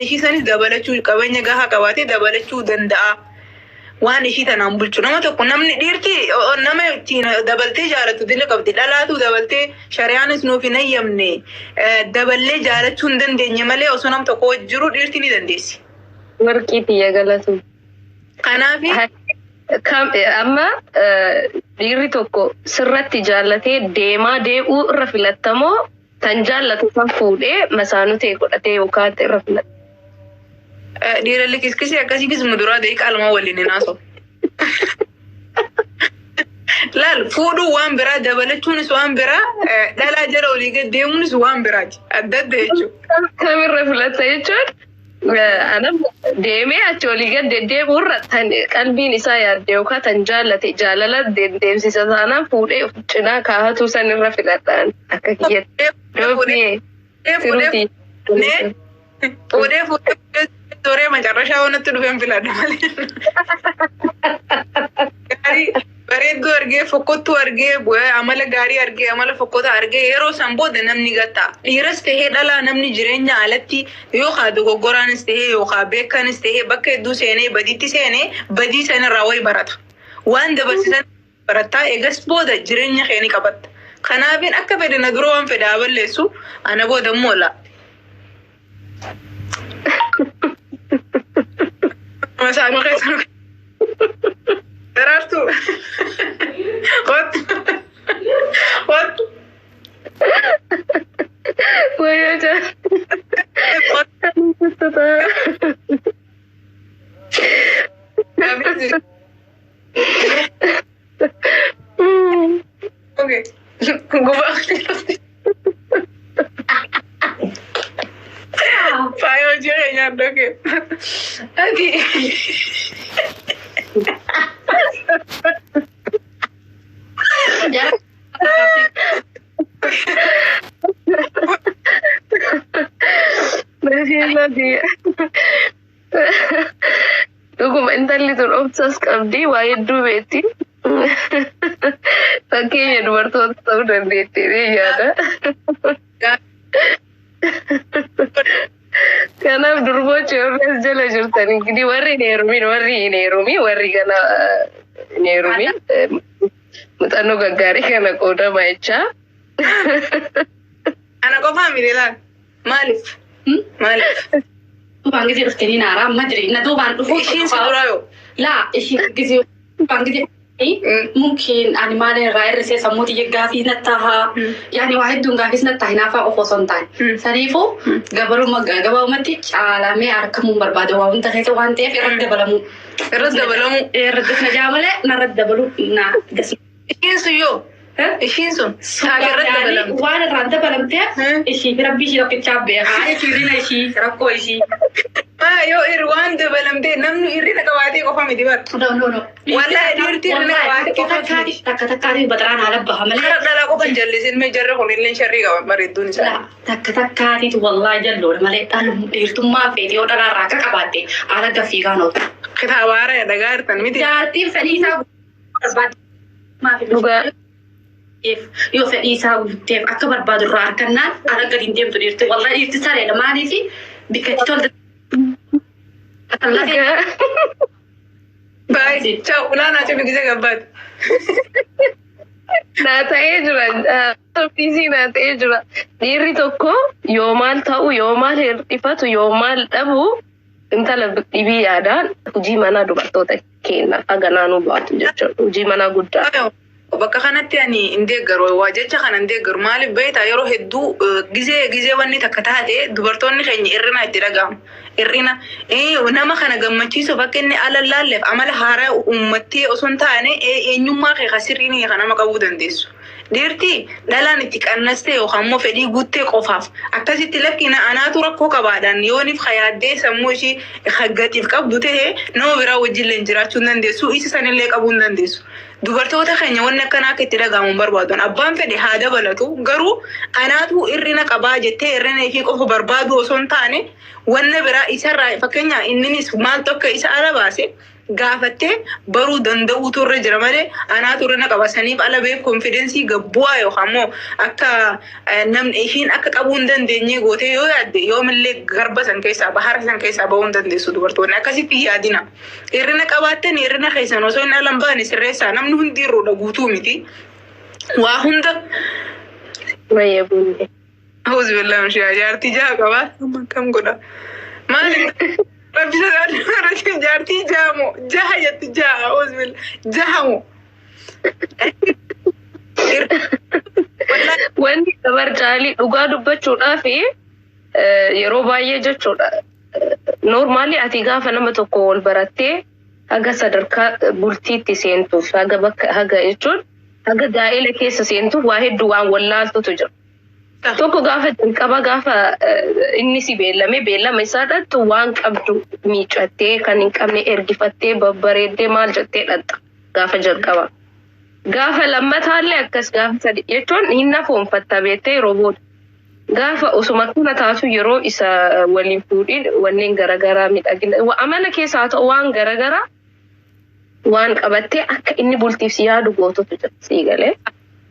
ishii sanis dabalachuu qabeenya gahaa qabaatee dabalachuu danda'a. Waan ishii tanaan bulchu nama tokko namni dhiirti nama ittiin dabaltee jaalatu dila qabdi dhalaatu dabaltee shari'aanis nuuf hin eeyyamne daballee jaalachuu hin dandeenye malee osoo nam tokko jiru dhiirti ni dandeessi. Warqii biyya galatu. Kanaafi amma dhiirri tokko sirratti jaallatee deemaa deebi'uu irra filattamoo tan jaallatu kan fuudhee masaanutee godhatee yookaan irra filatta. dhiiralli kiskisii akkasii kis muduraa deeqa almaa waliin hin haasa'u. Laal fuudhuu waan biraa dabalachuunis waan biraa dhalaa jala olii gad deemuunis waan biraati adda adda jechuudha. Kamirra filatta jechuun deemee achi olii gad deddeebi'urra tan qalbiin isaa yaadde yookaan tan jaallate jaalala deemsisa taanaan fuudhee cinaa kaahatu san irra filadhaan akka kiyyatti. Fuudhee Sore macarrashaa wanatti dhufeen filadha malee. Gaarii bareedduu argee fokkottuu argee amala gaarii argee amala fokkota argee yeroo san booda namni gataa. Dhiiras tahee dhalaa namni jireenya alatti yookaan dogoggoraanis tahee yookaan beekanis tahee bakka hedduu seenee badiitti seenee badii sanarraa wayi barata. Waan dabarsiisan barataa eegas booda jireenya keenya qabatta. Kanaafin akka fedhe na dura waan fedhaa balleessu ana booda immoo laa. Masaanuu keessan daraartuu what Wayyaa jaa okay gubaa Fayo jere nyardo ke. Adi. Lagi. Dokumentalli tun obsas qabdi waa'ee dubeetti. Fakkeenya dubartoota ta'uu dandeetti yaada. Kanaaf durbocha irras jala jirtanii gidi warri warri kana neerumi muuxannoo gaggaarii kana qoodama jechaa. Ana qofaa miidhalaan maaliif? Bang gisi ruskeni nara madri na do ban dhufu Ishiin si dura yoo? la ishi gisi bang gisi mungkin animale rair se samuti yegafi nataha yani wahid dun gafis nataha nafa ofosontan sarifu gabaru gabaru mati ala me arkamu barbado wa unta kete wante irad dabalamu irad najamale narad dabalu na gas Ishiin sun yoo? Ishiin sun? Irratti dabalamte. waan irraan dabalamte ishi rabbi ishi tokkichaaf beekaa jechuudha ishi rakkoo ishi. Yoo waan dabalamte namni irrina qabaatee qofa miti bar. No. Wallahi dhiirti irrina qabaatee qofa miti. Takka bataraan haala baha malee. Kara dhalaa qofan jallisin mee jarra kun illee sharrii qaban bareedduun isaa. Takkaatiitu wallahi jalloodha malee dhiirtummaa feeti yoo dhalaarraa akka qabaatte haala gaffii kaanoota. Kitaabaara dhagaa hirtan miti. Jaartiin fedhii isaa Dhugaa. yoo fedhii isaa guuteef akka barbaadu irraa harkannaan haala gadiin deemtu dhiirti wallahi dhiirti sareedha maaliif bikkatti tolta. Baay'ee ciao unaanaa cefi gisee gabbaate. Naa ta'ee jira. Ofiisii naa ta'ee jira. Dhiirri tokko yoo maal ta'u yoo maal hir'ifatu yoo maal dhabu intala dhibii yaadaan hojii manaa dubartoota kenna aganaanuu baatu jechuudha. Hojii manaa guddaa. Bakka kanatti ani hin deeggaru waa jecha kana hin deeggaru maaliif beektaa yeroo hedduu gizee wanni takka taate dubartoonni keenya irrina itti dhagahamu. Irrina nama kana gammachiisuuf akka inni ala laalleef amala haaraa uummattee osoo hin taane eenyummaa kee kasirriin kan nama qabuu dandeessu. Dhiirti dhalaan itti qannastee yookaan immoo fedhii guuttee qofaaf akkasitti lakkina anaatu rakkoo qabaadhaan yooniif hayaaddee sammuu ishii haggatiif qabdu ta'e nama biraa wajjillee jiraachuu hin dandeessu isa sanillee qabuu hin dandeessu. Dubartoota keenya wanni akkanaa akka itti dhagahamu barbaadan abbaan fedhe haa dabalatu garuu anaatu irrina qabaa jettee irrina ishee qofa barbaadu osoo hin taane wanna biraa isarraa fakkeenya inninis maal tokko isa ala baase gaafattee baruu danda'uu turre jira malee anaa turre na qabasaniif ala beek konfidensii gabbu'aa yookaan immoo akka namni ishiin akka qabuu hin dandeenye gootee yoo yaadde yoomillee garba san keessaa bahara san keessaa bahuu hin dandeessu dubartoonni akkasitti yaadina. Hirrina qabaattan hirrina keessan osoo hin alan baane sirreessaa namni hundi irroodha guutuu miti. Waa hunda. Wayya bunni. Hawuz billah mshiyaa jaartii jaha qabaa kam godha. Maali rabbisa dhaadhii jaartii jahamoo jaha jetti jaha hawuz billah jahamoo. Wanti dabar caalii dhugaa dubbachuudhaaf yeroo baay'ee jechuudha. Normaalii ati gaafa nama tokko wal barattee haga sadarkaa bultiitti seentuuf haga jechuun haga gaa'ela keessa seentuuf waa hedduu waan wallaaltutu jira. Tokko gaafa jalqaba gaafa inni si beellama isaadhaatti waan qabdu miicattee kan hin qabne ergifattee babbareeddee maal jettee dhatta gaafa jalqaba. Gaafa lammataallee akkas gaafa sadi jechuun hin nafoonfatta beettee yeroo booda. Gaafa osuma kana taatu yeroo isa waliin fuudhin wanneen garagaraa miidhagina amala keessaa ta'u waan garagaraa waan qabattee akka inni bultiif si yaadu gootutu jira sii galee.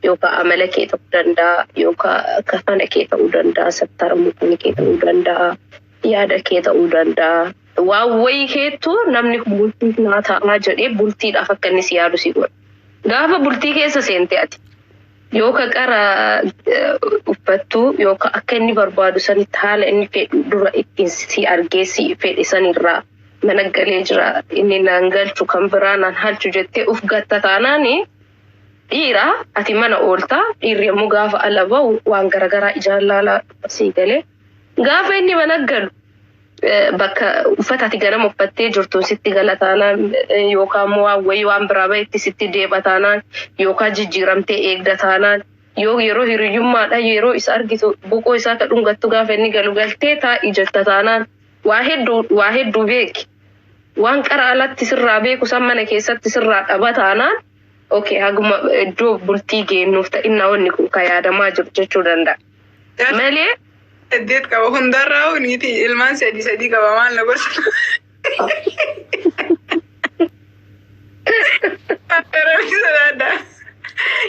Yookaan amala kee ta'uu danda'a yookaan kafana kee ta'uu danda'a sattara mukni kee ta'uu danda'a yaada kee ta'uu danda'a waan wayii keettu namni bultiif naa ta'aa jedhee bultiidhaaf akka inni si yaadu si godha. Gaafa bultii keessa seente ati yookaan qara uffattu yookaan akka inni barbaadu sanitti haala inni fedhu dura ittiin si argee si fedhe sanirraa mana galee jira inni naan galchu kan biraa naan halchu jettee uf gatta taanaani. Dhiira ati mana ooltaa dhiirri immoo gaafa ala bahu waan garagaraa ijaan laalaa sii galee gaafa inni mana galu bakka uffata ati ganama uffattee jirtuun sitti gala taanaan yookaan immoo waan wayii waan biraa bahetti sitti deeba taanaan yookaan jijjiiramtee eegda taanaan yoo yeroo hiriyyummaadha yeroo isa argitu buqoo isaa ka dhungattu gaafa inni galu galtee taa'ii jetta taanaan waa hedduu beeki waan qara alatti sirraa beeku san mana keessatti sirraa dhaba taanaan. Okay, haguma iddoo bultii geennuuf ta'inna wanni kun ka yaadamaa jiru jechuu danda'a. Malee. Saddeet qaba hundarraa huniiti ilmaan sadii qaba maal na gorsa.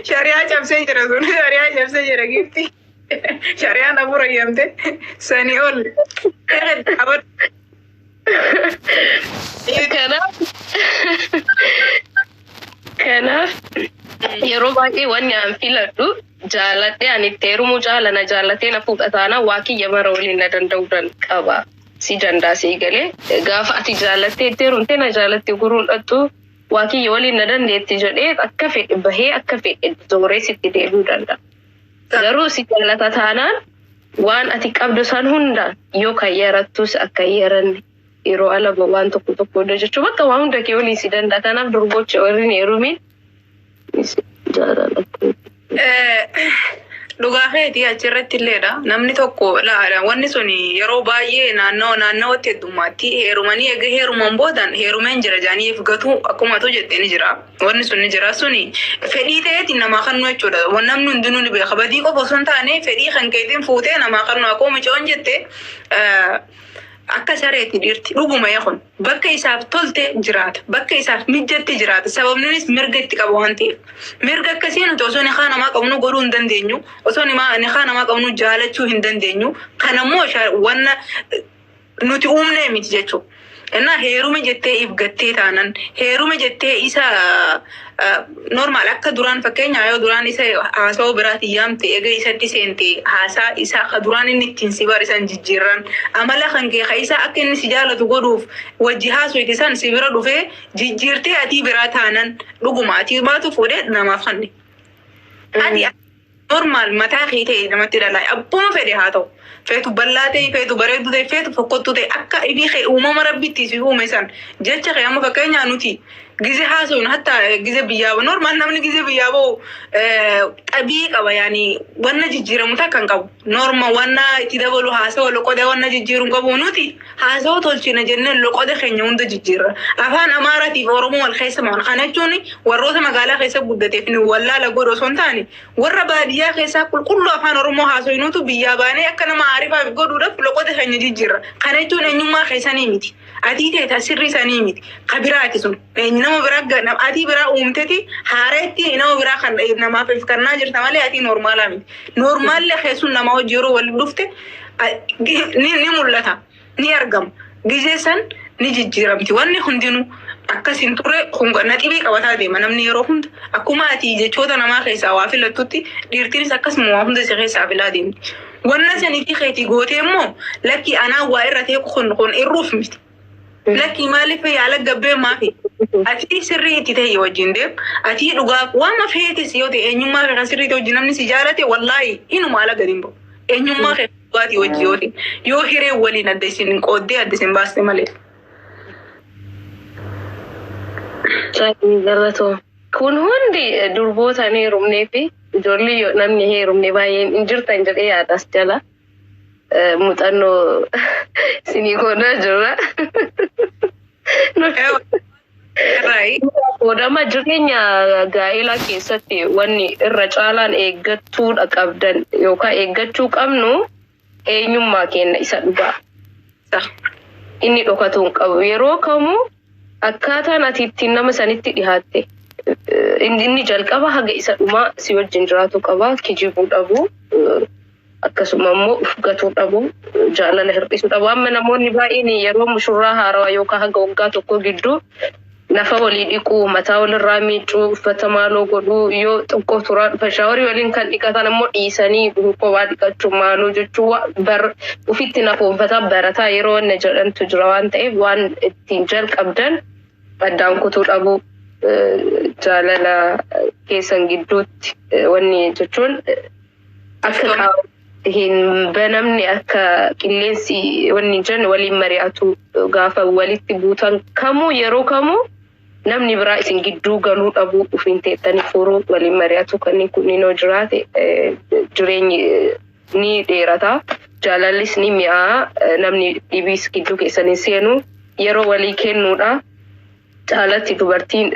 Shariyaa cabsee jira sun shariyaa cabsee jira gifti. Shariyaa na bura yamte sanii ol. Kanaaf yeroo baay'ee wanni aan filadhu jaaladhee ani itti heerumuu jaalana jaalatee na fuudhataana waa kiyya mara waliin na danda'uu qaba si danda'a sii galee gaafa ati jaalattee itti heerumtee na jaalattee guruudhattu waa kiyya waliin na dandeetti jedhee akka fedhe bahee akka fedhe zooree sitti deebi'uu danda'a. Garuu si jaalata taanaan waan ati qabdu san hundaan yoo kan yarattus akka yaranne. Yeroo alaba waan tokko jechuun bakka waan hunda kee waliin si danda'a. Kanaaf durbochi waliin heerumiin jaalladha. Dhugaa keetii achirratti illeedha. Namni tokko wanni sun yeroo baay'ee naannawatti heddummaatti heerumanii egaa heeruman boodan heerumeen jira jaaniif gatuu akkuma tu jettee ni jira. Wanni sun ni jira suni fedhii ta'eetiin namaa kannuu jechuudha. Namni hundinuu ni beeka. Badii qofa osoo hin taane fedhii kan keetiin fuutee namaa kannuu akkuma micoon jettee akka sareetti dhiirti dhuguma yakun bakka isaaf tolte jiraata bakka isaaf mijjatti jiraata sababninis mirga itti qaba waan ta'eef mirga akkasii nuti osoo ni kaan namaa qabnu godhuu hin dandeenyu osoo ni kaan namaa qabnu jaalachuu hin dandeenyu kanammoo wanna nuti uumnee miti jechuudha. Innaa heerume jettee ifgattee taanan heerume jettee isa normaal akka duraan fakkeenya yoo duraan isa haasawaa biraati yaamte egaa isatti seente haasaa isaa ka duraan inni ittiin si barisan jijjiirran amala kan kee isaa akka inni si jaalatu godhuuf wajji haasoo itti san si bira dhufee jijjiirtee ati biraa taanan dhuguma ati baatu fuudhee namaaf kanne. Ati normaal mataa kee ta'e namatti dhalaa abbuma fedhe haa ta'u. Feetu bal'aa ta'e, feetu bareedu ta'e, feetu fokkottu ta'e akka ifi uumama rabbitti si uume san jecha kee amma fakkeenyaa nuti gize haasawun hatta gize biyyaabo normaal namni gize biyyaabo xabii qaba yaani wanna jijjiiramu takkan qabu norma wanna itti dabalu haasawa loqoda wanna jijjiiruun qabu nuti haasawa tolchina jennee loqoda keenya hunda jijjiirra afaan amaaraatiif oromoo wal keessa maan kana jechuun warroota magaalaa keessa guddateef ni wallaala godhu osoo hin taane warra baadiyyaa keessaa qulqulluu afaan oromoo haasawinuutu biyyaa baanee akka nama ariifaaf godhuudhaaf loqota keenya jijjiirra. Kana jechuun eenyummaa keessanii miti. Atii ta'e sirrii sanii miti. Ka biraati sun. Nama biraa atii biraa uumteeti haareetti nama biraa kan namaaf ifkannaa jirta malee atii noormaalaa miti. Noormaallee keessuun nama hojii yeroo waliin dhufte ni mul'ata. Ni argama. Gizee san ni jijjiiramti. Wanni hundinuu akkasin ture kunganna xibii qabataa deema namni yeroo hunda akkuma ati jechoota namaa keessaa waa filattutti dhiirtiinis akkasuma waa hunda isa keessaa filaa deemti. Wanna saniitii keetii gootee immoo lakki anaa waa irra ta'e kun irruuf miti. Lakki maaliif yaala gabbee maafi? Ati sirrii itti ta'e wajjin deem. Ati dhugaa waan mafeetis yoo ta'e eenyummaa fi sirrii ta'e wajjin namni si jaalate wallaahi inuma ala gadi hin ba'u. Eenyummaa fi dhugaatii wajjin yoo ta'e yoo hiree waliin adda isin qooddee adda isin baaste malee. Galatoo. Kun hundi durboota ni heerumnee fi ijoollee namni heerumne baay'een hin jirtan jedhee yaadas jala. Muuxannoo isinii godhaa jirra. Godama jireenya gaa'elaa keessatti wanni irra caalaan eeggachuudha qabdan yookaan eeggachuu qabnu eenyummaa keenya isa dhugaa. Inni dhokatu hin qabu yeroo kamuu akkaataan ati ittiin nama sanitti dhihaatte inni jalqaba haga isa dhumaa si wajjin jiraatu qaba kijibuu dhabu akkasuma immoo ufgatuu dhabu jaalala hir'isuu dhabu amma namoonni baay'een yeroo mushurraa haarawaa yookaan haga waggaa tokko gidduu nafa walii dhiquu mataa walirraa miicuu uffata maaloo godhuu yoo xiqqoo turaa dhufa shaaworii waliin kan dhiqatan immoo dhiisanii kophaa dhiqachuu maaloo jechuu ufitti nafoonfataa barataa yeroo wanna jedhantu jira waan ta'eef waan ittiin jalqabdan addaan kutuu dhabu jaalala keessan gidduutti wanni jechuun akka hin banamne akka qilleensi wanni jan waliin mari'atu gaafa walitti buutan kamuu yeroo kamuu namni biraa isin gidduu galuu dhabu ufiin teettanii furuu waliin mari'atu kanneen kunniinoo jiraate jireenyi ni dheerata jaalallis ni mi'aa namni dhibiis gidduu keessanii seenu yeroo walii kennuudha. Jaalatti dubartiin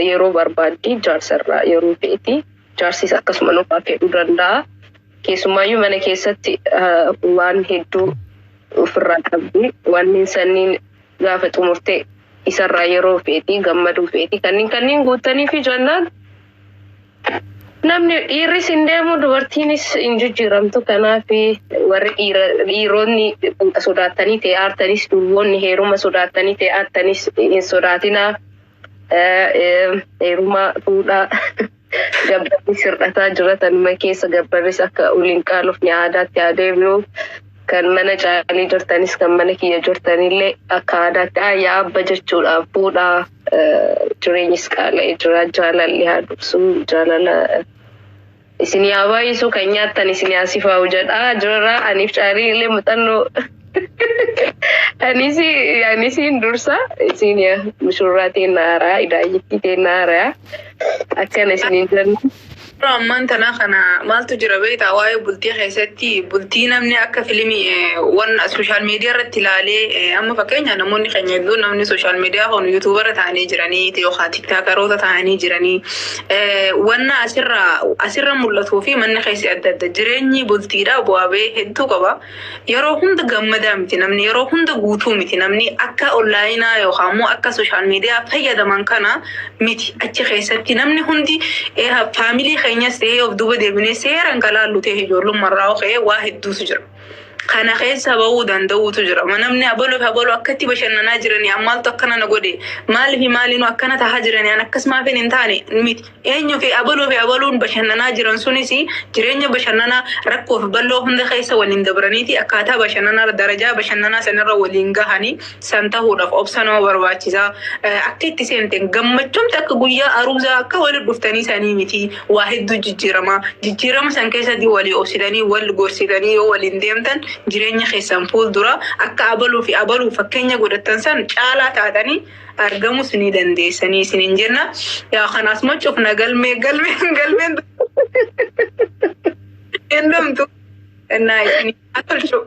yeroo barbaaddi jaarsarraa yeroo fe'iti jaarsis akkasuma nuufaa fedhuu danda'a. Keessumaayyuu mana keessatti waan hedduu ofirraa qabdi waan sanniin gaafa xumurtee isarraa yeroo feeti gammaduu feeti kanneen guutanii fi jannaan namni dhiirris hin deemu dubartiinis hin jijjiiramtu kanaaf warri dhiironni sodaatanii ta'e aartanis durboonni heeruma sodaatanii ta'e aartanis hin sodaatinaa heeruma fuudhaa. Gabbarri sirrataa jiraatan keessa gabbarris akka uliin qaaluuf ni aadaatti adeemu kan mana caalii jirtanis kan mana kiyya jirtanillee akka aadaatti ayyaa abba jechuudhaaf fuudhaa jireenyis qaala'ee jira jaalalli haa dursu jaalala isinii haa baay'isu kan nyaattan isinii haa sifaa'u jedhaa jirra aniif caalii illee muuxannoo anisiin dursa isin mushurraa teenaaraa idaayitti teenaaraa akkana isiniin jennu. Ammaan tanaa kana maaltu jira beektaa waa'ee bultii keessatti bultii namni akka filimii waan sooshaal miidiyaa irratti ilaalee amma fakkeenya namoonni keenya hedduu namni sooshaal miidiyaa kun yuutuubarra ta'anii jiranii yookaan tiktaakeroota ta'anii jiranii wanna asirra mul'atuu fi manni keessi adda adda jireenyi bultiidhaa bu'aa bahee hedduu qaba. Yeroo hunda gammadaa miti namni yeroo hunda guutuu miti namni akka onlaayinaa yookaan immoo akka sooshaal miidiyaa fayyadaman kana miti achi keessatti namni hundi faamilii keenyas ta'ee of duuba deebinee seeraan kalaallu ta'e ijoollummaarraa ka'ee waa hedduutu jira. Kana keessa bahuu danda'uutu jira. Namni abaloo akkatti bashannanaa jiranii ammaaltu akkana na godhe maaliif akkana tahaa jiranii an akkasumaaf hin taane miti. Eenyu fi abaloon bashannanaa jiran sunis jireenya bashannanaa rakkoo fi bal'oo hunda keessa waliin dabraniiti akkaataa bashannanaa darajaa bashannanaa sanarra waliin gahanii san tahuudhaaf obsa nama barbaachisaa. Akka itti seenteen gammachuumti akka guyyaa aruusaa akka waliin dhuftanii sanii miti waa hedduu jijjiirama san keessatti walii obsidanii wal gorsitanii yoo waliin deemtan jireenya keessan fuuldura akka abaluu fakkeenya godhatan san caalaa taatanii argamus ni dandeessanii isiniin jenna. Yaa kanaas machuuf na galmeen endamtu naa isinii atolchu.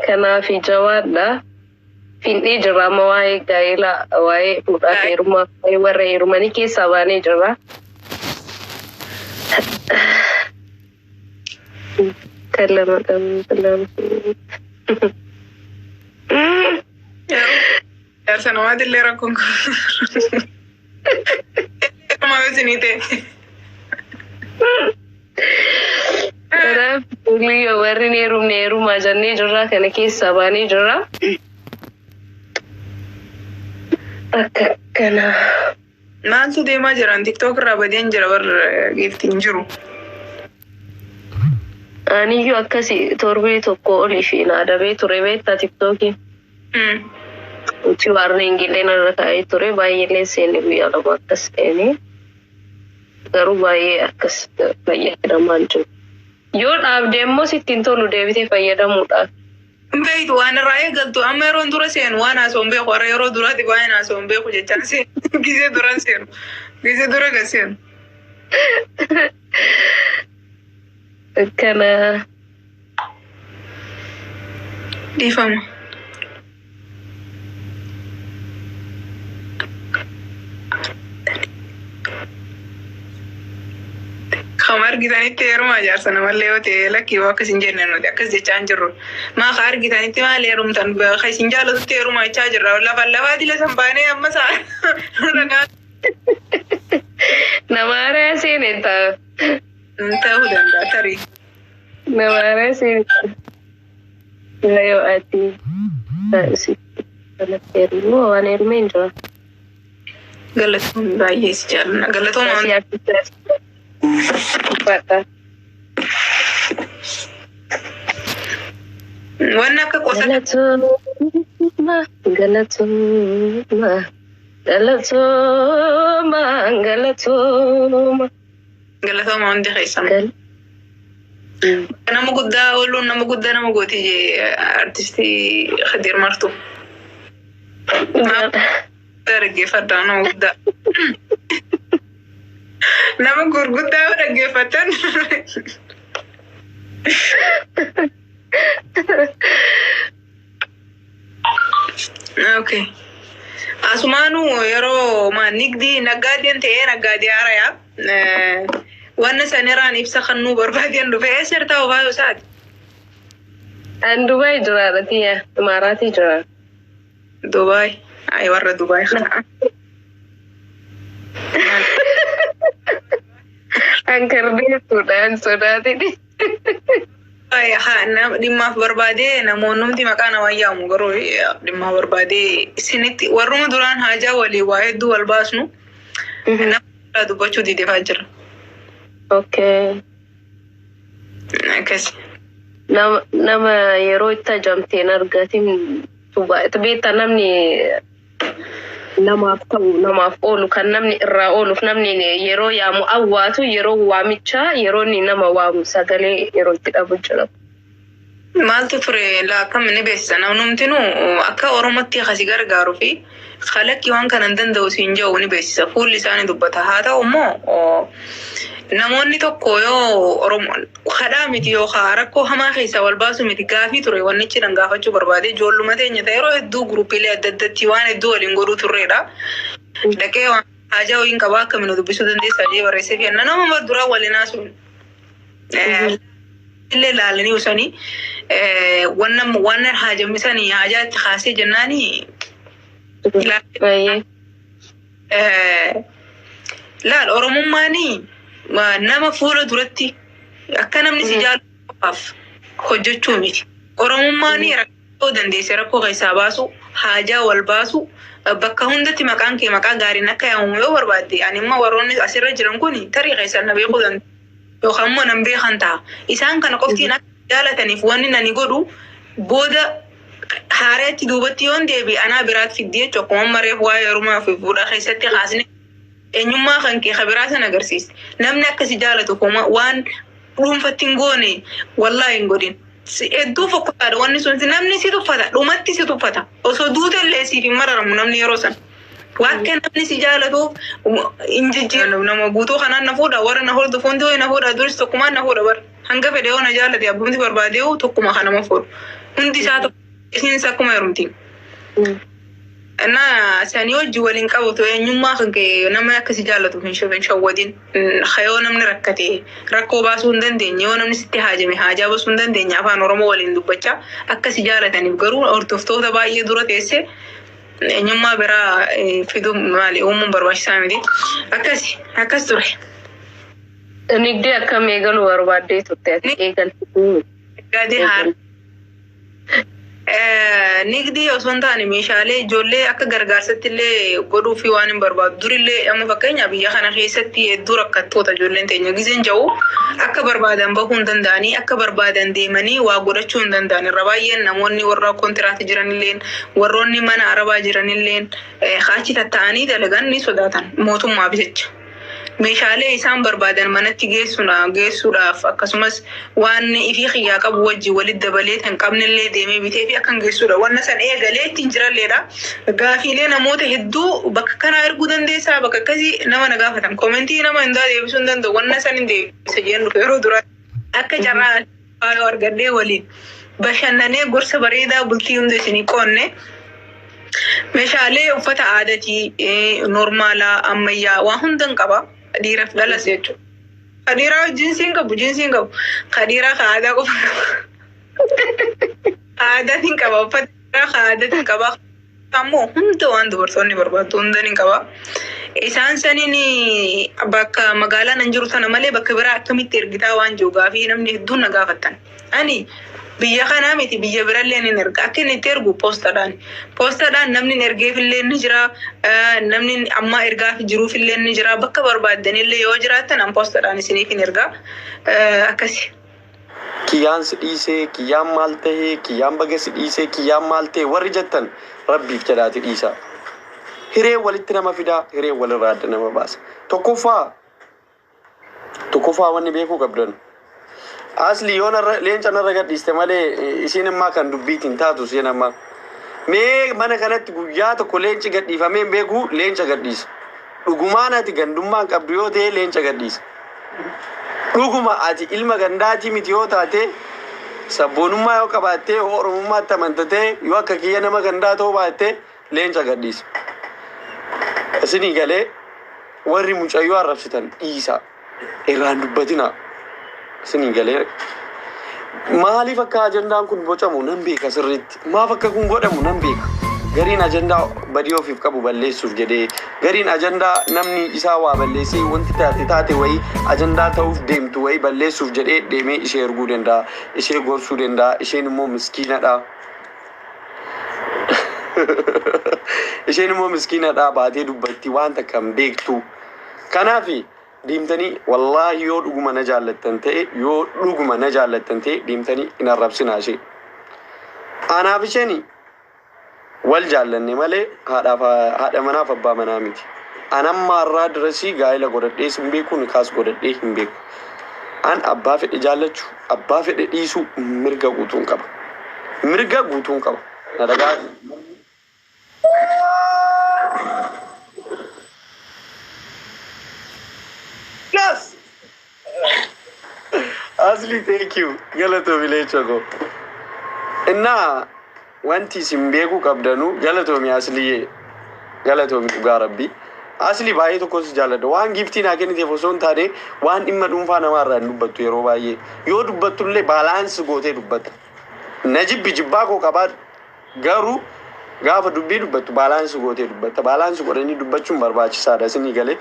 Kanaaf jawaadha. Findhee jira amma waa'ee gaa'elaa waa'ee fuudhaa heerumaa warra heerumanii keessaa baanee jira. كلمة كلمة يا سنوات اللي راكم ما بسنيته أنا بقولي وري نيرو ما جاني جرا كنا كيس سباني جرا أكنا ما أنتو دي ما جران تيك توك رابدين جرا بر كيف تنجرو أني يو أكسي توربي توكو لي فينا دبي توربي تا تيك توكي uci warning gile na rakai tore bayi le seni bi ala bakas ini garu bayi akas bayi ramanju yo ab demo si tinto lu devi te fayda muda mbei tu ana raya gal tu amero ndura sen wana sombe khore ro dura di bayana sombe khu je chanse gize duran sen gize dura gasen kana difam خمر جداني تيرو ما جار سنة ولا وتيلا كيوا كسنجرنا نودي أكز جانجرو ما خار جداني تما ليروم تن بخي سنجالو تيرو ما يتشاجر ولا فلا وادي لسمباني أما سار رجع نمارة سين انت هو ده تري نمارة سين لا يو أتي تأسي أنا تيرو أنا رمين جوا قلتهم بايس جالنا قلتهم Bata. وانا كقصة Galatuma قلتهم عندي خيسان أنا موجودة أقول له أنا موجودة أنا موجودة تيجي أرتستي خدير مرتو ما ترجع فردا أنا موجودة nama gurgudda dhaggeeffatan okay asumanu yero ma nigdi nagadiyan ta'e nagadi araya wanna saniraan ibsa khannu barbadiyan dhufe eserta obayo saat an Dubai jira ratiya Imarati jira Dubai ay warra Dubai Angkarnya sudah tadi. Ay ha dimma barbade namoonnum ti maqana wayyamu garuu dimma barbade siniti warruma duraan haja wali waa hedduu wal baasnu nama dubbachuu didefaa jira. Okay. Akkas. Nama yeroo itti ajamteen argatin beektaa namni namaaf ta'u namaaf oolu kan namni irraa ooluuf namni yeroo yaamu awwaatu yeroo waamichaa yeroo ni nama waamu sagalee yeroo itti dhabu jira. Maaltu ture laakam ni beeksisa namnumtinu akka Oromootti kasi gargaaruu fi kalaqii waan kanan danda'u siin jedhu ni beeksisa fuulli isaanii dubbata haa ta'u immoo namoonni tokko yoo Oromoon kadhaa miti yookaan rakkoo hamaa keessa wal baasu miti gaafii ture wannichi dhan gaafachuu barbaade ijoolluma teenya ta'e yeroo hedduu guruupiilee adda addatti waan hedduu waliin godhuu turreedha. Dhaqee waan haajaa wayiin qabaa akkamiin dubbisuu dandeessaa jee barreessee fi nama marduraa waliin haasuun illee laalanii usanii wannan haajammisanii haajaa itti kaasee jennaanii laal Oromummaanii nama fuula duratti akka namni si jaalatuuf hojjechuu miti. Oromummaanii rakkoo dandeessee rakkoo keessaa baasu haajaa wal baasu bakka hundatti maqaan kee maqaa gaariin akka yaamu yoo barbaadde ani immoo warroonni asirra jiran kun tarii keessaa na beekuu danda'u yookaan immoo nan beekan ta'a. Isaan kana qoftiin akka jaalataniif wanni nani godhu booda haareetti duubatti yoon deebi anaa biraat fiddee jechuudha. Akkuma mareef waa'ee Oromoo fi fuudhaa keessatti haasne eenyummaa kan kee kabiraa san agarsiisa. Namni akkasi jaalatu kuma waan dhuunfatti hin goone wallaahi hin godhin. Hedduu fokkataadha wanni sun namni si tuffata dhumatti si tuffata osoo duutellee siif hin mararamu namni yeroo san. Waakkee namni si jaalatuuf hin jijjiiramu nama guutuu kanaan na fuudha warra na hordofu hundi na fuudha duris tokkumaan na fuudha bara hanga fedhe yoo na jaalate abbumti barbaadee tokkuma kanama fuudhu hundi isaa tokko isinis akkuma yerumti. أنا سانيو جوالين كابو تو يوم ما خنك نما يكسي جالتو من شوفين شوودين خيونا من ركتي ركو باسوندن دين يونا من ستي حاجة باسوندن دين يافان ورمو ولين دبچا أكسي جالتاني بقرون أورتوفتو تبايي دورة تيسي يوم ما برا فيدو مالي برباش سامي دي أكسي تروح نقدي أكم إيجال واربادي تتات إيجال قادي هار نقدي أصلاً ميشالي جولي أكا غرغاسة اللي قدو في وان برباد دور اللي أما فكين أبي يخانا خيستي دور أكتوتا جولين تينيو جيزين جو أكا بربادن بخون دنداني أكا بربادن ديماني واغورچون دنداني رباين نموني ورا كونترات جران اللين وروني من عربا جران اللين خاچي تتاني دلغان ني صداتان موتم ما بيسج meeshaalee isaan barbaadan manatti geessuudhaaf akkasumas waan ifi xiyyaa qabu wajji walitti dabalee kan qabnellee deemee bitee fi akkan geessuudha wanna san eegalee ittiin jiralleedha gaafiilee namoota hedduu bakka kanaa erguu dandeessaa bakka akkasii nama na gaafatan koomentii nama hin deebisuu hin danda'u wanna san hin deebisa jennu yeroo dura akka carraa argadhee waliin bashannanee gorsa bareedaa bultii hunda isinii qoonne meeshaalee uffata aadaatii normaalaa ammayyaa waan hundan qaba Kadira galas jechuudha. Kadira jinsiin qabu. Kadira aadaa qofa. Aadaatiin qaba. Uffata aadaatiin qaba. Ammoo hunda waan dubartoonni barbaadu hunda ni qaba. Isaan saniin bakka magaalaa nan jiru sana malee bakka biraa akkamitti ergitaa waan jiruugaa fi namni hedduun na gaafattan. Ani biyya kanaa miti biyya birallee ni erga akka inni itti ergu poostadhaan namni ergeefillee ni jira namni amma ergaaf jiruufillee ni jira bakka barbaaddanillee yoo jiraattan an poostadhaan isiniif hin erga akkasi. Kiyyaan si dhiisee kiyyaan maal ta'ee kiyyaan baga si dhiisee kiyyaan maal ta'ee warri jettan rabbiif jedhaati dhiisa. Hiree walitti nama fidaa hiree walirraa adda nama baasa. Tokkoffaa wanni beekuu qabdan. Asli yoona leenca narra gadhiiste malee isiin ammaa kan dubbiitiin taatu isiin ammaa mee mana kanatti guyyaa tokko leenci gadhiifamee beeku leenca gadhiisa dhugumaan ati gandummaan qabdu yoo ta'e leenca gadhiisa dhuguma ati ilma gandaatii miti yoo taate sabboonummaa yoo qabaattee oromummaatti amantatee yoo akka kiyya nama gandaa ta'uu baattee leenca gadhiisa isinii galee warri mucayyoo arrabsitan dhiisa irraan dubbatina Sini galee maaliif akka ajandaan kun bocamu nan beeka sirriitti maaf akka kun godhamu nan beeka gariin ajandaa badii ofiif qabu balleessuuf jedhee gariin ajandaa namni isaa waa balleessee wanti taate wayii ajandaa ta'uuf deemtu wayii balleessuuf jedhee deemee ishee erguu danda'a ishee gorsuu danda'a isheen immoo miskiinadha isheen immoo miskiinadha baatee dubbatti waan takka hin beektu kanaafi Deemtanii wallahi yoo dhuguma na jaallattan ta'e deemtanii hin arrabsinaa ishee. Anaaf isheen wal jaallanne malee haadha manaaf abbaa manaa miti. Anammaa irraa dirasii gaa'ela godhadhee hin beeku nikaas godhadhee hin beeku. An abbaa fedhe jaallachuu abbaa fedhe dhiisuu mirga guutuun qaba. Na dhagaa. Yes. Asli, thank you. Galato village ago. Inna wanti simbeku kabdanu galato mi asli Rabbi. Asli baay'ee tokko si jaalladha. Waan giftii naa kenniteef osoo hin taane waan dhimma dhuunfaa namaarraa dubbattu yeroo baay'ee. Yoo dubbattullee baalaansi gootee dubbatta. Na jibbaa koo qabaadhu garuu gaafa dubbii dubbattu baalaansi gootee dubbatta. Baalaansi godhanii dubbachuun barbaachisaadha isinii galee.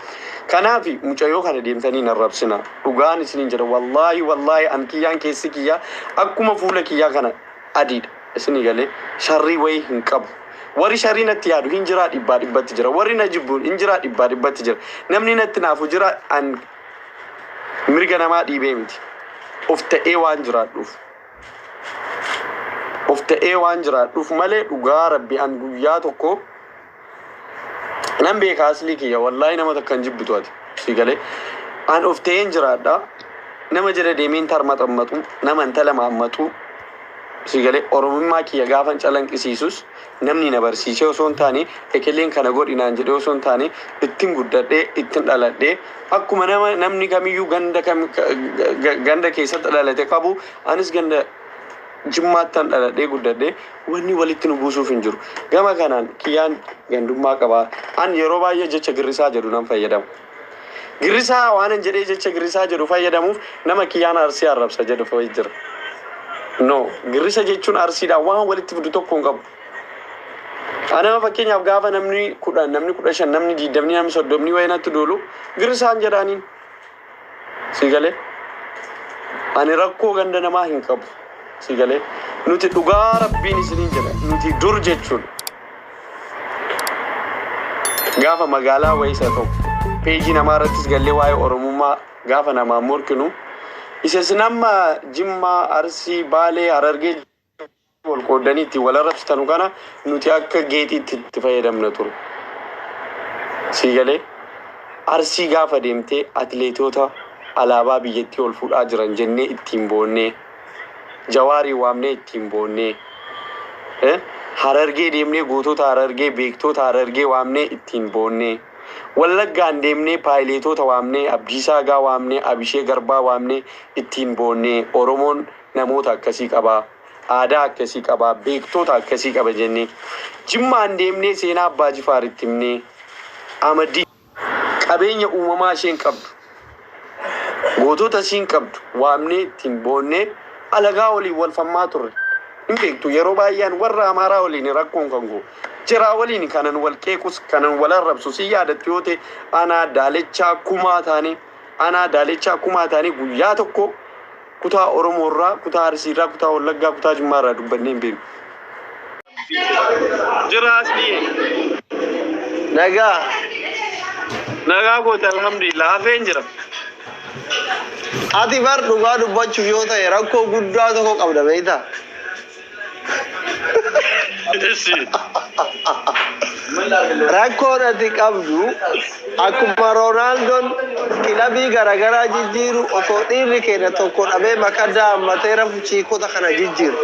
Kanaafi mucayyoo kana deemtanii hin arrabsina. Dhugaan isiniin jedha wallahi an kiyyaan keessi kiyyaa akkuma fuula kiyyaa kana adiidha. Isinii galee sharrii wayii hin qabu. Warri sharrii natti yaadu hin jiraa dhibbatti jira. Warri na jibbuun hin jiraa dhibbatti jira. Namni natti naafu jira an mirga namaa dhiibee miti. Of ta'ee waan jiraadhuuf malee dhugaa rabbi an guyyaa tokko nan beeka asli kiyya wallahi nama takkan jibbitu ati si galee an of ta'een jiraadha nama jira deemeen tarmaxammatu nama intala maammatu si galee oromummaa kiyya gaafan calanqisiisus namni na barsiisee osoo hin taane ekeleen kana godhinaan jedhee osoo hin taane ittiin guddadhee ittiin dhaladhee akkuma namni kamiyyuu ganda keessatti dhalate qabu anis ganda jimmaattan dhaladhee guddadhee wanni walitti nu buusuuf hin jiru. Gama kanaan kiyyaan gandummaa qabaa. An yeroo baay'ee jecha girrisaa jedhu nan fayyadamu. Girrisaa waan hin jedhee jecha girrisaa jedhu fayyadamuuf nama kiyyaan arsii arrabsa jedhu fayyadira. No, girrisa jechuun arsiidhaan waan walitti fidu tokko hin qabu. Anama fakkeenyaaf gaafa namni 10, namni 15, namni 20, namni 30 wayinatti doolu girrisaan jedhaaniin. Sigalee ani rakkoo ganda namaa hin qabu. Sigalee nuti dhugaa rabbiin isiniin jedha. Nuti dur jechuun gaafa magaalaa wayisa tokko peejii namaa irrattis gallee waa'ee oromummaa gaafa namaa morkinu isa nama Jimmaa, Arsii, Baalee, Harargee wal qoodanii itti wal arrabsitan kana nuti akka geetiitti itti fayyadamna ture. Sigalee Arsii gaafa deemtee atileetota alaabaa biyyattii ol fuudhaa jiran jennee ittiin boonnee Jawaarii waamnee ittiin boonnee Harargee deemnee gootota Harargee beektoota Harargee waamnee ittiin boonnee Wallaggaan deemnee paayileetota waamnee Abdiisaa Gaa waamnee Abishee Garbaa waamnee ittiin boonnee Oromoon namoota akkasii qabaa aadaa akkasii qabaa beektoota akkasii qaba jennee Jimmaan deemnee seenaa Abbaa Jifaar itti himnee Amadii qabeenya uumamaa isheen qabdu gootota isheen qabdu waamnee ittiin boonnee alagaa waliin wal falmaa turre. Hin beektu yeroo baay'een warra Amaaraa waliin rakkoon kan goo jiraa waliin kanan wal qeequs kanan wal arrabsu si yaadatti yoo ta'e ana Daalachaa Kumaa taane guyyaa tokko kutaa Oromoo irraa kutaa Arsii irraa kutaa Wallaggaa kutaa Jimmaa irraa dubbannee hin beeknu. Jiraasni nagaa goota alhamdulillah hafeen jira. Ati bar dhugaa dubbachuuf yoo ta'e rakkoo guddaa tokko qabda beektaa? Rakkoon ati qabdu akkuma Roonaaldoon kilabii garaagaraa jijjiiru osoo dhiirri keenya tokko dhabee makaddaa hammatee rafu chiikota kana jijjiiru.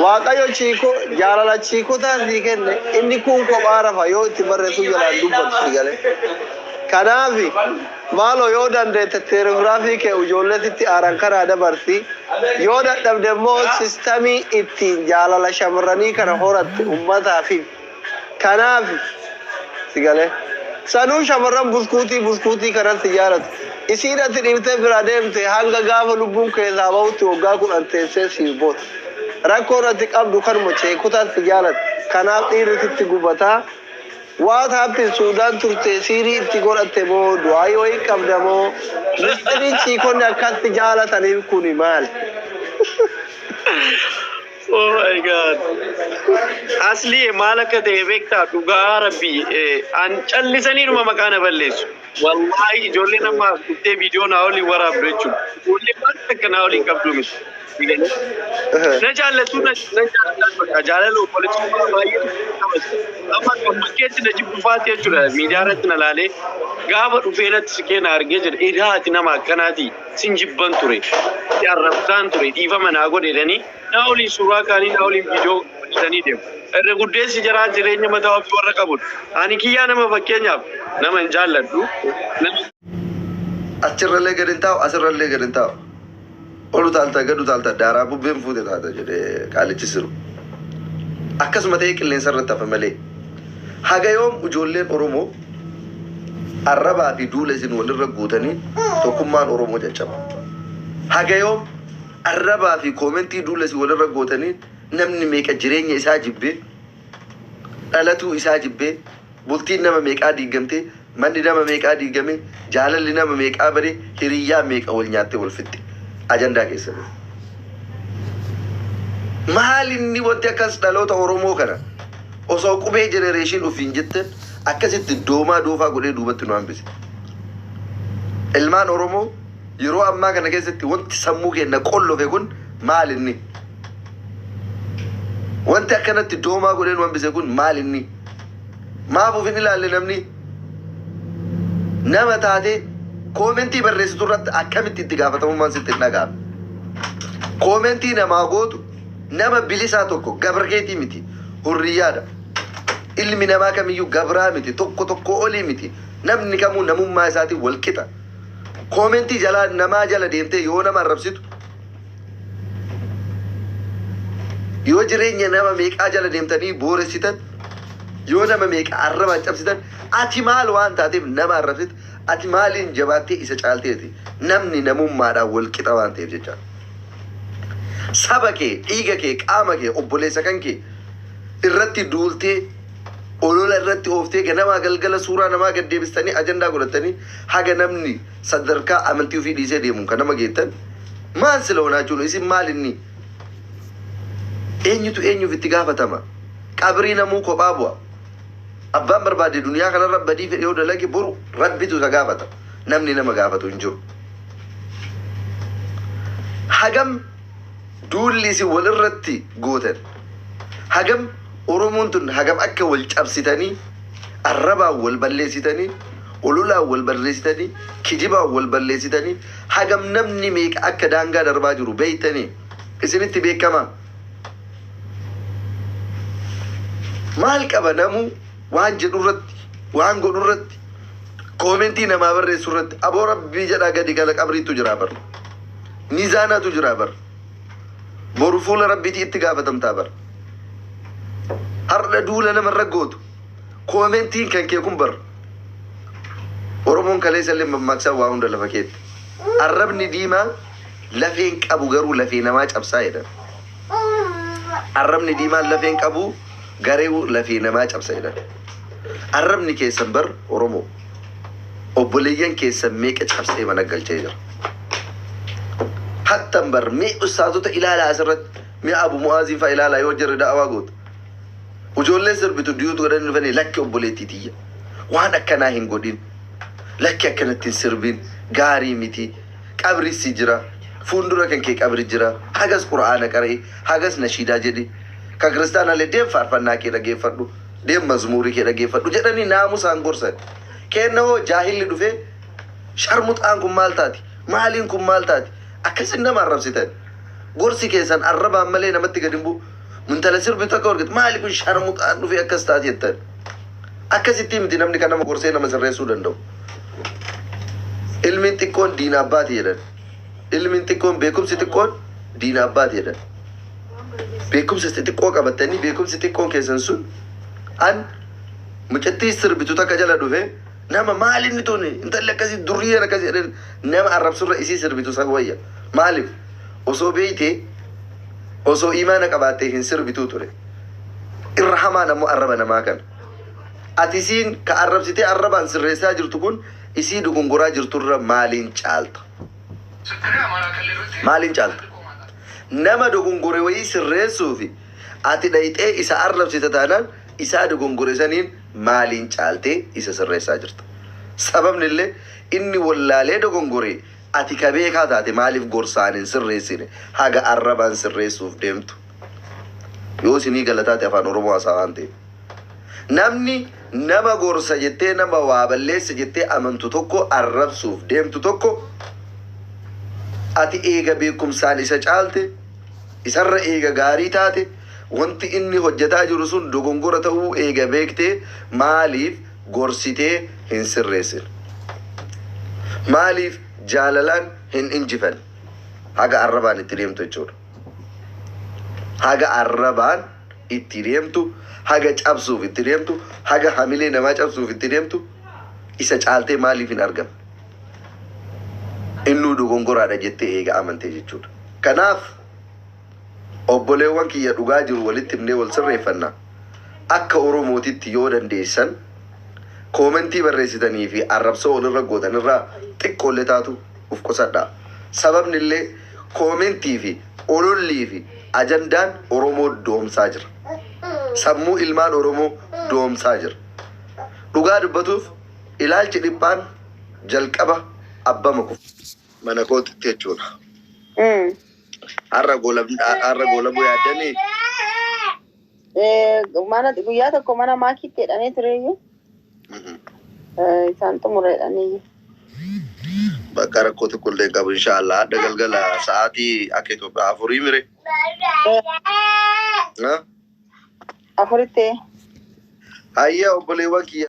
Waaqayyo chiikoo jaalala chiikotaa sii kenne inni kun kophaa rafa yoo itti barreessu jalaan dubbatu si galee. Kanaafi maalo yoo dandeette teelegiraafii kee ijoolleetitti aaran karaa dabarsi yoo dadhabde immoo sistamii ittiin jaalala shamarranii kana horatte uummataafi kanaafi si galee sanuu shamarran buskuutii kanatti jaalatu isiin ati dhiibtee bira deemte hanga gaafa lubbuun keessaa bahutti waggaa 10 teessee si boota rakkoon ati qabdu kanuma cheekutaatti jaalatu kanaaf dhiirrititti gubataa. What happened Sudan turte siri itti godhatte moo du'aa yoo qabda moo mistiriin chiikonni akkatti jaalataniif kuni maal? Oh my God. Asli maal akka ta'e beektaa dhugaa rabbii an callisaniinuma maqaa na balleessu. Wallahi ijoollee nama kuttee viidiyoo naa olii waraabdu jechuudha. Ijoollee waan akka naa olii qabdu miti. Na jaallatu jaalala obboleettii baay'ee amma bakkeetti na jibbufaati jechuudha miidiyaa irratti na laalee gaafa dhufee natti siqee na argee jira edaati nama akkanaati sin jibban ture si arrabsaan ture dhiifama naa godheedhanii naa oliin suuraa kaanii naa oliin viidiyoo godhatanii deemu. Irra guddeessi jaraa jireenya mataa ofii warra qabudha. Ani kiyyaa nama fakkeenyaaf nama hin jaalladhu. Achirrallee gadi hin taa'u asirrallee gadi hin taa'u. Olu taalta gadu taalta daaraa bubbeen fuute taata jedhee qaalichi siru. Akkasuma ta'ee qilleensa irratti hafe malee. Haga yoom ijoolleen Oromoo arrabaa fi duula isin walirra guutanii tokkummaan Oromoo caccaba. Haga yoom arrabaa fi koomentii duula isin walirra guutanii namni meeqa jireenya isaa jibbee dhalatuu isaa jibbee bultiin nama meeqaa diigamtee manni nama meeqaa diigame jaalalli nama meeqaa bare hiriyyaa meeqa wal nyaattee wal fitte. Ajandaa keessatti. Maal inni wanti akkas dhaloota Oromoo kana osoo qubee jenereeshin ofiin jettan akkasitti doomaa doofaa godhee duubatti nu hambise. Ilmaan Oromoo yeroo ammaa kana keessatti wanti sammuu keenya qollofe kun maal inni? Wanti akkanatti doomaa godhee nu hambise kun maal inni? Maaf ofiin ilaalle namni nama taatee koomentii barreessitu irratti akkamitti itti gaafatamummaan sitti hin dhaga'amu. Koomentii namaa gootu nama bilisaa tokko gabarkeetii miti hurriyyaadha. Ilmi namaa kamiyyuu gabraa miti tokko olii miti namni kamuu namummaa isaatiin wal qixa. Koomentii jalaa namaa jala deemtee yoo nama arrabsitu yoo jireenya nama meeqaa jala deemtanii booressitan yoo nama meeqa arraba cabsitan ati maal waan taateef nama arrabsit ati maaliin jabaattee isa caalteeti namni namummaadhaan wal qixa waan ta'eef jecha saba kee dhiiga kee qaama kee obboleessa kan kee irratti duultee olola irratti ooftee ganamaa galgala suuraa namaa gad deebistanii ajandaa godhatanii haga namni sadarkaa amantii ofii dhiisee deemuun kan nama geettan maal sila onaachuun isin maal inni eenyutu eenyuuf itti gaafatama qabrii namuu kophaa bu'a abbaan barbaade duniyaa kanarra badii fedhee yoo dalage boru rabbitu isa gaafata namni nama gaafatu hin jiru hagam duulli isin walirratti gootan hagam Oromoon tun hagam akka wal cabsitanii arrabaan wal balleessitanii ololaan wal balleessitanii kijibaan wal balleessitanii hagam namni meeqa akka daangaa darbaa jiru beeytanii isinitti beekama maal qaba namu waan jedhu irratti waan godhu irratti koomentii namaa barreessu irratti aboo rabbii jedhaa gadi gala qabriitu jira bar miizaanaatu jira bar boru fuula rabbiitii itti gaafatamtaa bar har'a duula namarra gootu koomentiin kan kee kun bar Oromoon kaleessa illee mammaaksaa waa hunda lafa keetti arrabni diimaa lafeen qabu garuu lafee namaa cabsaa jedhan arrabni diimaan lafeen qabu garuu lafee namaa cabsaa jedhan arrabni keessan bar Oromoo obboleeyyan keessan meeqa cabsee mana galchee jira hattan bar mee ustaazota ilaalaa asirratti mee Abu Mu'aaziin fa'aa ilaalaa yoo jirre da'awaa gootu ujoollee sirbitu diyuutu godhanii dhufanii lakki obboleettii tiyya waan akkanaa hin godhin lakki akkanatti hin sirbin gaarii miti qabrissi jira fuuldura kan kee qabri jira hagas qura'aana qara'e hagas nashiidaa jedhi ka kiristaanallee deem faarfannaa kee dhageeffadhu deem mazmuurii kee dhageeffadhu jedhanii naamusaan gorsan kenna hoo jaahilli dhufee sharmuxaan kun maal taati maaliin kun maal taati akkasin nama arrabsitan gorsi keessan arrabaan malee namatti gad hin bu'u muntala sirbi tokko argatu maali kun sharmuxaan dhufee akkas taati jettan akkasitti miti namni kan nama gorsee nama sirreessuu danda'u ilmiin xiqqoon diina abbaati jedhan ilmiin xiqqoon beekumsi xiqqoon diina abbaati jedhan beekumsa xiqqoo qabatanii beekumsi xiqqoon keessan sun an mucattii sirbitu takka jala dhufe nama maalinni tuni intalli akkasii durriyyaan akkasii jedhan nama arrabsurra isii sirbitu san wayya maaliif osoo beeytee osoo imaana qabaattee hin sirbituu ture irra hamaan ammoo arraba namaa kana ati isiin ka arrabsitee arrabaan sirreessaa jirtu kun isii dugunguraa jirturra maaliin caalta maaliin caalta nama dugungure wayii sirreessuufi ati dhayxee isa arrabsita taanaan isaa dugungure saniin maaliin caaltee isa sirreessaa jirta sababni illee inni wallaalee dugungure ati ka beekaa taate maaliif gorsaan hin sirreessine haga arrabaan sirreessuuf deemtu yoo isinii galataate afaan Oromoo haasaa waan ta'eef namni nama gorsa jettee nama waa balleessa jettee amantu tokko arrabsuuf deemtu tokko ati eega beekumsaan isa caalte isarra eega gaarii taate wanti inni hojjetaa jiru sun dogongora ta'uu eega beektee maaliif gorsitee hin sirreessine maaliif jaalalaan hin injifan haga arrabaan itti deemtu jechuudha haga arrabaan itti deemtu haga cabsuuf itti deemtu haga hamilee namaa cabsuuf itti deemtu isa caaltee maaliif hin argamu innuu dogongoraadha jettee eega amantee jechuudha kanaaf obboleewwan kiyya dhugaa jiru walitti himnee wal sirreeffannaa akka Oromootitti yoo dandeessan koomentii barreessitanii fi arrabsoo walirra gootan irraa xiqqoollee taatu uf qusadhaa sababni illee koomentii fi olollii fi ajandaan Oromoo doomsaa jira sammuu ilmaan Oromoo doomsaa jira dhugaa dubbatuuf ilaalchi dhiphaan jalqaba abbama kuf mana kootitti jechuudha har'a goolabuu yaaddanii mana guyyaa tokko mana maakiitti jedhanii tureeyyuu isaan xumureedhanii bakka rakkoo tokkollee qabu inshaallah adda galgala sa'aatii akka Itoophiyaa afurii mire afuritti hayya obboleewwan kiyya